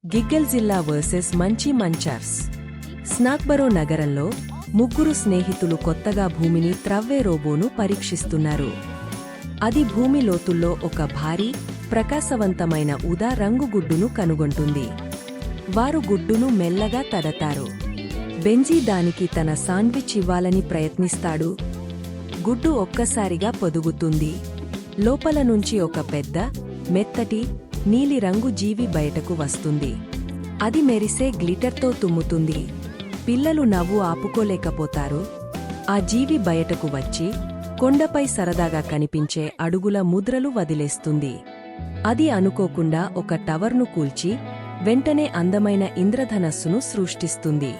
గిగ్గెల్జిల్లా versus మంచి మంచర్స్. స్నాక్బరో నగరంలో ముగ్గురు స్నేహితులు కొత్తగా భూమిని త్రవ్వే రోబోను పరీక్షిస్తున్నారు. అది భూమి లోతుల్లో ఒక భారీ, ప్రకాశవంతమైన ఊదా రంగు గుడ్డును కనుగొంటుంది. వారు గుడ్డును మెల్లగా తడతారు. బెంజీ దానికి తన శాండ్విచ్ ఇవ్వాలని ప్రయత్నిస్తాడు. గుడ్డు ఒక్కసారిగా పొదుగుతుంది. లోపల నుంచి ఒక పెద్ద, మెత్తటి, నీలిరంగు జీవి బయటకు వస్తుంది. అది మెరిసే గ్లిటర్తో తుమ్ముతుంది. పిల్లలు నవ్వు ఆపుకోలేకపోతారు. ఆ జీవి బయటకు వచ్చి కొండపై సరదాగా కనిపించే అడుగుల ముద్రలు వదిలేస్తుంది. అది అనుకోకుండా ఒక టవర్ను కూల్చి వెంటనే అందమైన ఇంద్రధనస్సును సృష్టిస్తుంది.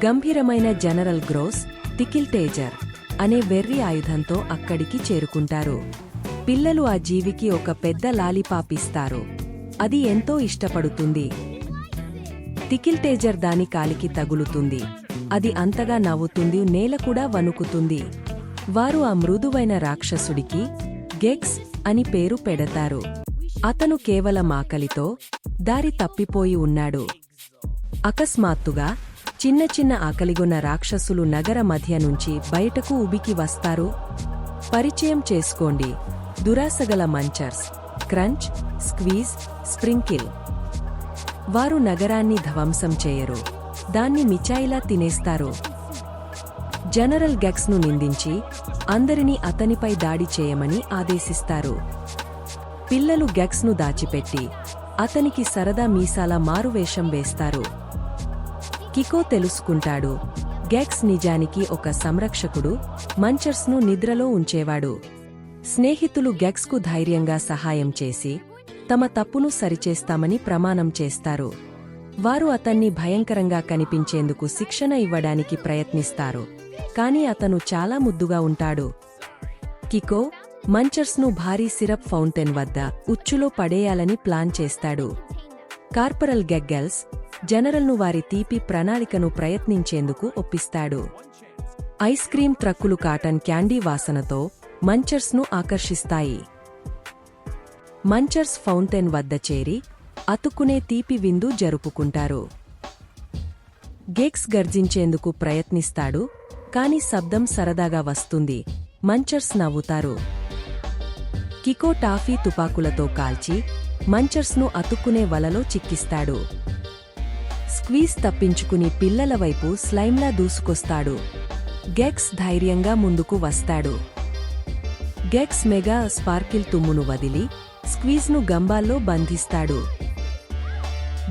గంభీరమైన జనరల్ గ్రోస్ టికిల్టేజర్ అనే వెర్రి ఆయుధంతో అక్కడికి చేరుకుంటారు. పిల్లలు ఆ జీవికి ఒక పెద్ద లాలీపాప్ ఇస్తారు. అది ఎంతో ఇష్టపడుతుంది. టికిల్టేజర్ దాని కాలికి తగులుతుంది. అది అంతగా నవ్వుతుంది. నేల కూడా వణుకుతుంది. వారు ఆ మృదువైన రాక్షసుడికి గెక్స్ అని పేరు పెడతారు. అతను కేవలం ఆకలితో దారి తప్పిపోయి ఉన్నాడు. అకస్మాత్తుగా చిన్న చిన్న ఆకలిగొన్న రాక్షసులు నగర మధ్య నుంచి బయటకు ఉబికి వస్తారు. పరిచయం చేసుకోండి, దురాసగల మంచర్స్, క్రంచ్, స్క్వీజ్, స్ప్రింకిల్. వారు నగరాన్ని ధ్వంసం చేయరు, దాన్ని మిఠాయిలా తినేస్తారు. జనరల్ గెక్స్ను నిందించి అందరినీ అతనిపై దాడి చేయమని ఆదేశిస్తారు. పిల్లలు గెక్స్ను దాచిపెట్టి అతనికి సరదా మీసాల మారువేషం వేస్తారు. కికో తెలుసుకుంటాడు, గెక్స్ నిజానికి ఒక సంరక్షకుడు, మంచర్స్ను నిద్రలో ఉంచేవాడు. స్నేహితులు గెక్స్కు ధైర్యంగా సహాయం చేసి తమ తప్పును సరిచేస్తామని ప్రమాణం చేస్తారు. వారు అతన్ని భయంకరంగా కనిపించేందుకు శిక్షణ ఇవ్వడానికి ప్రయత్నిస్తారు, కాని అతను చాలా ముద్దుగా ఉంటాడు. కికో మంచర్స్ను భారీ సిరప్ ఫౌంటైన్ వద్ద ఉచ్చులో పడేయాలని ప్లాన్ చేస్తాడు. కార్పొరల్ గెగ్గెల్స్ జనరల్ను వారి తీపి ప్రణాళికను ప్రయత్నించేందుకు ఒప్పిస్తాడు. ఐస్ క్రీం ట్రక్కులు కాటన్ క్యాండీ వాసనతో మంచర్స్ను ఆకర్షిస్తాయి. మంచర్స్ ఫౌంటైన్ వద్ద చేరి అతుక్కునే తీపి విందు జరుపుకుంటారు. గెక్స్ గర్జించేందుకు ప్రయత్నిస్తాడు, కాని శబ్దం సరదాగా వస్తుంది. మంచర్స్ నవ్వుతారు. కికో టాఫీ తుపాకులతో కాల్చి మంచర్స్ను అతుక్కునే వలలో చిక్కిస్తాడు. స్క్వీజ్ తప్పించుకుని పిల్లల వైపు స్లైమ్లా దూసుకొస్తాడు. గెక్స్ ధైర్యంగా ముందుకు వస్తాడు. గెక్స్ మెగా స్పార్కిల్ తుమ్మును వదిలి స్క్వీజ్ను గంబాల్లో బంధిస్తాడు.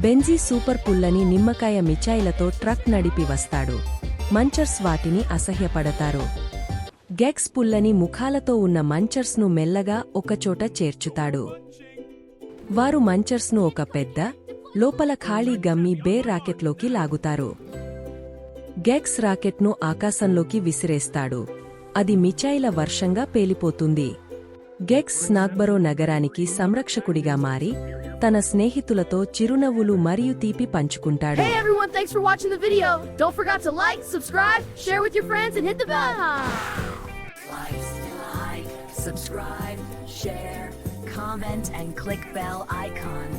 బెంజీ సూపర్ పుల్లని నిమ్మకాయ మిఠాయిలతో ట్రక్ నడిపి వస్తాడు. మంచర్స్ వాటిని అసహ్యపడతారు. గెక్స్ పుల్లని ముఖాలతో ఉన్న మంచర్స్ను మెల్లగా ఒకచోట చేర్చుతాడు. వారు మంచర్స్ను ఒక పెద్ద, లోపల ఖాళీ గమ్మీ బేర్ రాకెట్లోకి లాగుతారు. గెక్స్ రాకెట్ను ఆకాశంలోకి విసిరేస్తాడు. అది మిఠాయిల వర్షంగా పేలిపోతుంది. గెక్స్ స్నాక్బరో నగరానికి సంరక్షకుడిగా మారి తన స్నేహితులతో చిరునవ్వులు మరియు తీపి పంచుకుంటాడు. Hey everyone, thanks for watching the video. Don't forget to like, subscribe, share with your friends and hit the bell. Like, subscribe, share, comment and click bell icon.